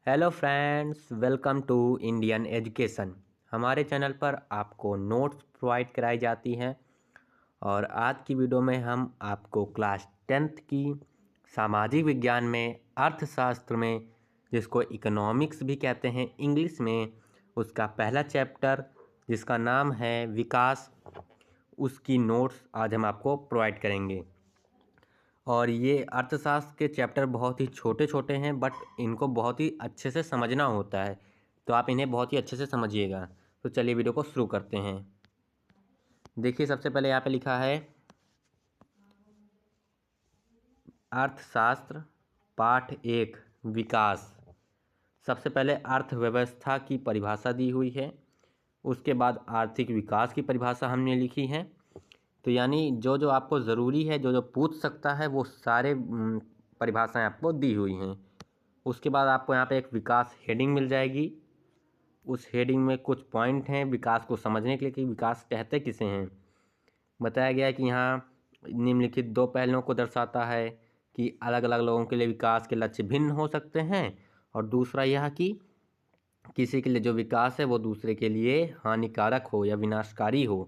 Hello friends, welcome to Indian education. हमारे channel पर आपको नोट्स प्रोवाइड कराई जाती हैं और आज की वीडियो में हम आपको क्लास 10th की सामाजिक विज्ञान में अर्थशास्त्र में, जिसको इकोनॉमिक्स भी कहते हैं इंग्लिश में, उसका पहला चैप्टर जिसका नाम है विकास, उसकी नोट्स आज हम आपको प्रोवाइड करेंगे। और ये अर्थशास्त्र के चैप्टर बहुत ही छोटे छोटे हैं, बट इनको बहुत ही अच्छे से समझना होता है, तो आप इन्हें बहुत ही अच्छे से समझिएगा। तो चलिए वीडियो को शुरू करते हैं। देखिए, सबसे पहले यहाँ पे लिखा है अर्थशास्त्र पाठ 1 विकास। सबसे पहले अर्थव्यवस्था की परिभाषा दी हुई है, उसके बाद आर्थिक विकास की परिभाषा हमने लिखी है। तो यानी जो जो आपको ज़रूरी है, जो जो पूछ सकता है, वो सारे परिभाषाएं आपको दी हुई हैं। उसके बाद आपको यहाँ पे एक विकास हेडिंग मिल जाएगी। उस हेडिंग में कुछ पॉइंट हैं विकास को समझने के लिए कि विकास कहते किसे हैं। बताया गया है कि यहाँ निम्नलिखित दो पहलुओं को दर्शाता है कि अलग अलग लोगों के लिए विकास के लक्ष्य भिन्न हो सकते हैं, और दूसरा यह कि किसी के लिए जो विकास है वो दूसरे के लिए हानिकारक हो या विनाशकारी हो।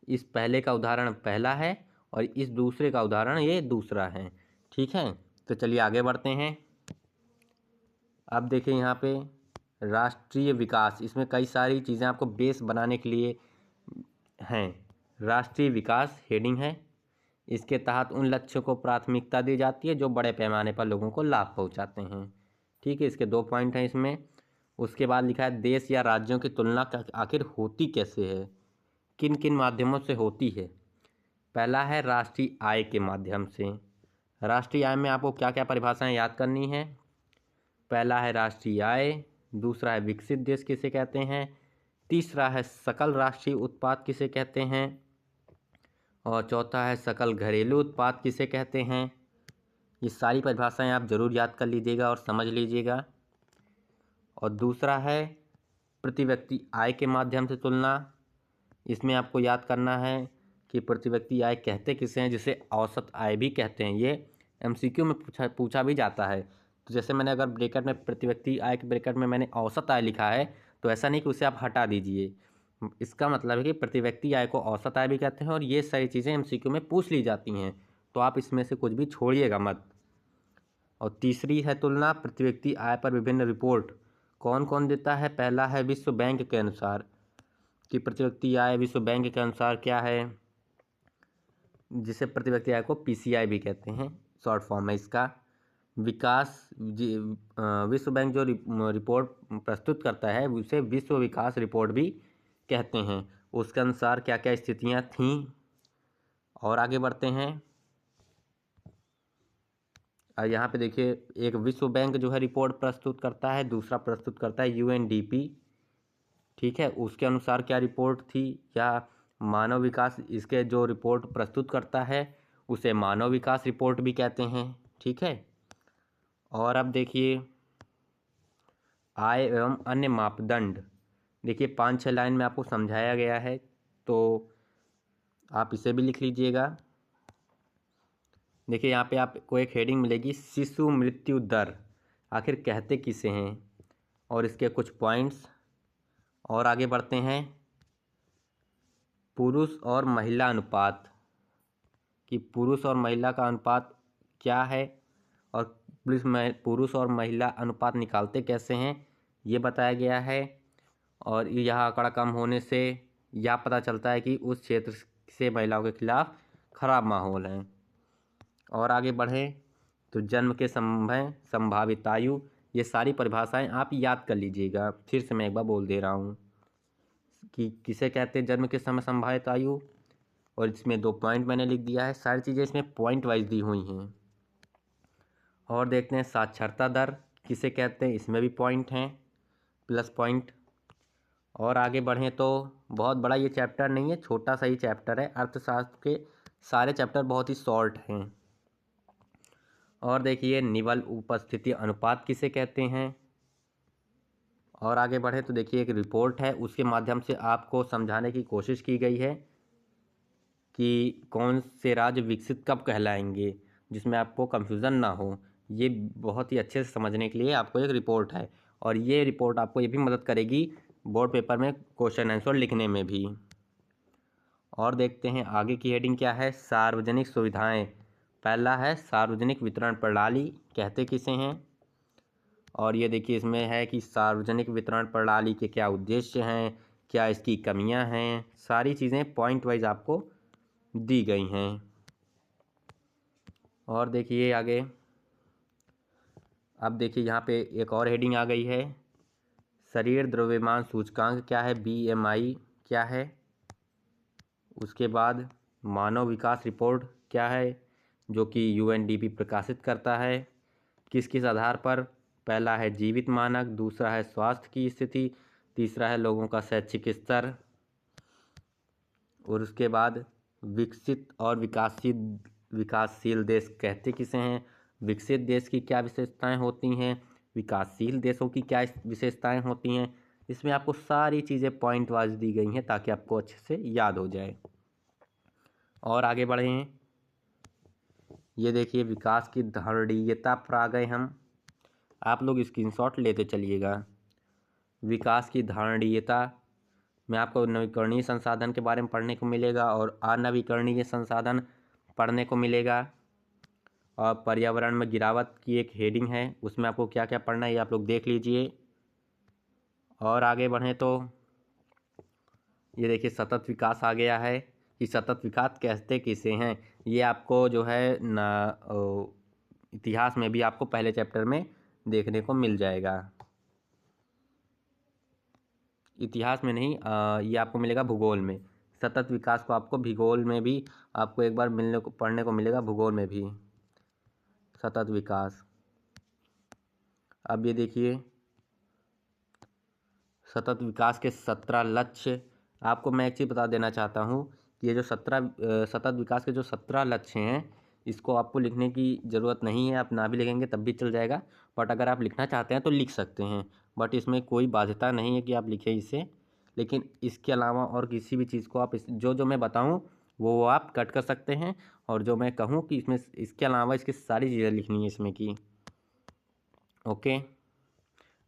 इस पहले का उदाहरण पहला है और इस दूसरे का उदाहरण ये दूसरा है। ठीक है, तो चलिए आगे बढ़ते हैं। अब देखिए यहाँ पे राष्ट्रीय विकास, इसमें कई सारी चीज़ें आपको बेस बनाने के लिए हैं। राष्ट्रीय विकास हेडिंग है, इसके तहत उन लक्ष्यों को प्राथमिकता दी जाती है जो बड़े पैमाने पर लोगों को लाभ पहुंचाते हैं। ठीक है, इसके दो पॉइंट हैं इसमें। उसके बाद लिखा है देश या राज्यों की तुलना आखिर होती कैसे है, किन किन माध्यमों से होती है। पहला है राष्ट्रीय आय के माध्यम से। राष्ट्रीय आय में आपको क्या क्या परिभाषाएं याद करनी है। पहला है राष्ट्रीय आय, दूसरा है विकसित देश किसे कहते हैं, तीसरा है सकल राष्ट्रीय उत्पाद किसे कहते हैं, और चौथा है सकल घरेलू उत्पाद किसे कहते हैं। ये सारी परिभाषाएं आप जरूर याद कर लीजिएगा और समझ लीजिएगा। और दूसरा है प्रति व्यक्ति आय के माध्यम से तुलना। इसमें आपको याद करना है कि प्रति व्यक्ति आय कहते किसे हैं, जिसे औसत आय भी कहते हैं। ये एमसीक्यू में पूछा भी जाता है। तो जैसे मैंने अगर ब्रैकेट में प्रति व्यक्ति आय के ब्रैकेट में मैंने औसत आय लिखा है, तो ऐसा नहीं कि उसे आप हटा दीजिए। इसका मतलब है कि प्रति व्यक्ति आय को औसत आय भी कहते हैं, और ये सारी चीज़ें एमसीक्यू में पूछ ली जाती हैं, तो आप इसमें से कुछ भी छोड़िएगा मत। और तीसरी है तुलना, प्रति व्यक्ति आय पर विभिन्न रिपोर्ट कौन कौन देता है। पहला है विश्व बैंक के अनुसार कि प्रति व्यक्ति आय विश्व बैंक के अनुसार क्या है, जिसे प्रति व्यक्ति आय को पीसीआई भी कहते हैं, शॉर्ट फॉर्म है इसका। विकास विश्व बैंक जो रिपोर्ट प्रस्तुत करता है उसे विश्व विकास रिपोर्ट भी कहते हैं। उसके अनुसार क्या क्या स्थितियां थीं। और आगे बढ़ते हैं। और यहाँ पे देखिए, एक विश्व बैंक जो है रिपोर्ट प्रस्तुत करता है, दूसरा प्रस्तुत करता है यूएनडीपी। ठीक है, उसके अनुसार क्या रिपोर्ट थी, या मानव विकास, इसके जो रिपोर्ट प्रस्तुत करता है उसे मानव विकास रिपोर्ट भी कहते हैं। ठीक है, और अब देखिए आय एवं अन्य मापदंड। देखिए 5-6 लाइन में आपको समझाया गया है, तो आप इसे भी लिख लीजिएगा। देखिए यहाँ पे आपको एक हेडिंग मिलेगी शिशु मृत्यु दर आखिर कहते किसे हैं, और इसके कुछ पॉइंट्स। और आगे बढ़ते हैं। पुरुष और महिला अनुपात, कि पुरुष और महिला का अनुपात क्या है, और पुरुष और महिला अनुपात निकालते कैसे हैं, ये बताया गया है। और यह आंकड़ा कम होने से यह पता चलता है कि उस क्षेत्र से महिलाओं के खिलाफ खराब माहौल है। और आगे बढ़ें तो जन्म के समय संभावित आयु, ये सारी परिभाषाएं आप याद कर लीजिएगा। फिर से मैं एक बार बोल दे रहा हूँ कि किसे कहते हैं जन्म के समय संभावित आयु, और इसमें 2 पॉइंट मैंने लिख दिया है। सारी चीज़ें इसमें पॉइंट वाइज दी हुई हैं। और देखते हैं साक्षरता दर किसे कहते हैं, इसमें भी पॉइंट हैं, प्लस पॉइंट। और आगे बढ़ें तो बहुत बड़ा ये चैप्टर नहीं है, छोटा सा ही चैप्टर है। अर्थशास्त्र के सारे चैप्टर बहुत ही शॉर्ट हैं। और देखिए निवल उपस्थिति अनुपात किसे कहते हैं। और आगे बढ़े तो देखिए एक रिपोर्ट है, उसके माध्यम से आपको समझाने की कोशिश की गई है कि कौन से राज्य विकसित कब कहलाएंगे, जिसमें आपको कंफ्यूजन ना हो। ये बहुत ही अच्छे से समझने के लिए आपको एक रिपोर्ट है। और ये रिपोर्ट आपको ये भी मदद करेगी बोर्ड पेपर में क्वेश्चन आंसर लिखने में भी। और देखते हैं आगे की हेडिंग क्या है। सार्वजनिक सुविधाएं। पहला है सार्वजनिक वितरण प्रणाली कहते किसे हैं। और ये देखिए इसमें है कि सार्वजनिक वितरण प्रणाली के क्या उद्देश्य हैं, क्या इसकी कमियां हैं, सारी चीज़ें पॉइंट वाइज आपको दी गई हैं। और देखिए आगे, अब देखिए यहाँ पे एक और हेडिंग आ गई है। शरीर द्रव्यमान सूचकांक क्या है, BMI क्या है। उसके बाद मानव विकास रिपोर्ट क्या है, जो कि UNDP प्रकाशित करता है, किस किस आधार पर। पहला है जीवित मानक, दूसरा है स्वास्थ्य की स्थिति, तीसरा है लोगों का शैक्षिक स्तर। और उसके बाद विकसित और विकासशील देश कहते किसे हैं। विकसित देश की क्या विशेषताएं होती हैं, विकासशील देशों की क्या विशेषताएं होती हैं। इसमें आपको सारी चीज़ें पॉइंट वाइज दी गई हैं ताकि आपको अच्छे से याद हो जाए। और आगे बढ़े हैं, ये देखिए विकास की धारणीयता पर आ गए हम। आप लोग स्क्रीनशॉट लेते चलिएगा। विकास की धारणीयता में आपको नवीकरणीय संसाधन के बारे में पढ़ने को मिलेगा और अनवीकरणीय संसाधन पढ़ने को मिलेगा। और पर्यावरण में गिरावट की एक हेडिंग है, उसमें आपको क्या क्या पढ़ना है ये आप लोग देख लीजिए। और आगे बढ़ें तो ये देखिए सतत विकास आ गया है कि सतत विकास कहते किसे हैं। ये आपको जो है इतिहास में भी आपको पहले चैप्टर में देखने को मिल जाएगा। इतिहास में नहीं, ये आपको मिलेगा भूगोल में। सतत विकास को आपको भूगोल में भी आपको एक बार पढ़ने को मिलेगा, भूगोल में भी सतत विकास। अब ये देखिए सतत विकास के 17 लक्ष्य। आपको मैं एक चीज़ बता देना चाहता हूँ कि ये जो सतत विकास के जो 17 लक्ष्य हैं, इसको आपको लिखने की ज़रूरत नहीं है। आप ना भी लिखेंगे तब भी चल जाएगा, बट अगर आप लिखना चाहते हैं तो लिख सकते हैं। बट इसमें कोई बाध्यता नहीं है कि आप लिखें इसे। लेकिन इसके अलावा और किसी भी चीज़ को आप जो मैं बताऊँ वो आप कट कर सकते हैं। और जो मैं कहूँ कि इसमें इसके अलावा इसकी सारी चीज़ें लिखनी है इसमें की। ओके,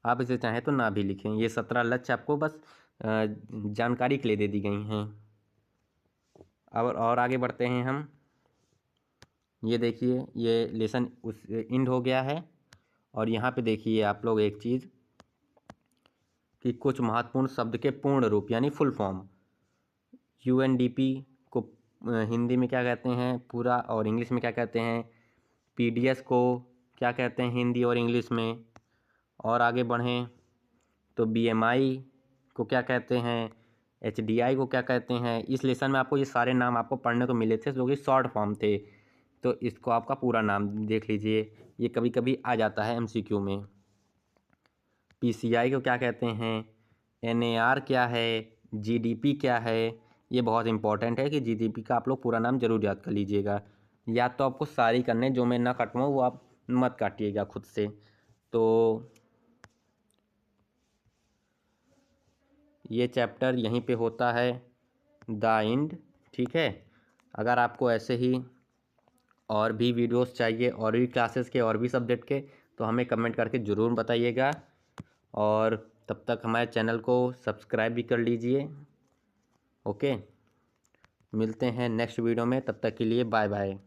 आप इसे चाहें तो ना भी लिखें। ये 17 लक्ष्य आपको बस जानकारी के लिए दे दी गई हैं। और आगे बढ़ते हैं हम। ये देखिए ये लेसन उस इंड हो गया है। और यहाँ पे देखिए आप लोग एक चीज़ कि कुछ महत्वपूर्ण शब्द के पूर्ण रूप यानी फुल फॉर्म। UNDP को हिंदी में क्या कहते हैं पूरा, और इंग्लिश में क्या कहते हैं। PDS को क्या कहते हैं हिंदी और इंग्लिश में। और आगे बढ़ें तो BMI को क्या कहते हैं, HDI को क्या कहते हैं। इस लेसन में आपको ये सारे नाम आपको पढ़ने को मिले थे जो कि शॉर्ट फॉर्म थे। तो इसको आपका पूरा नाम देख लीजिए, ये कभी कभी आ जाता है MCQ में। PCI को क्या कहते हैं, NAR क्या है, GDP क्या है। ये बहुत इंपॉर्टेंट है कि GDP का आप लोग पूरा नाम जरूर याद कर लीजिएगा। या तो आपको सारी करने, जो मैं ना कटवाऊँ वो आप मत काटिएगा खुद से। तो ये चैप्टर यहीं पे होता है द एंड। ठीक है, अगर आपको ऐसे ही और भी वीडियोस चाहिए और भी क्लासेस के और भी सब्जेक्ट के, तो हमें कमेंट करके ज़रूर बताइएगा। और तब तक हमारे चैनल को सब्सक्राइब भी कर लीजिए। ओके, मिलते हैं नेक्स्ट वीडियो में, तब तक के लिए बाय बाय।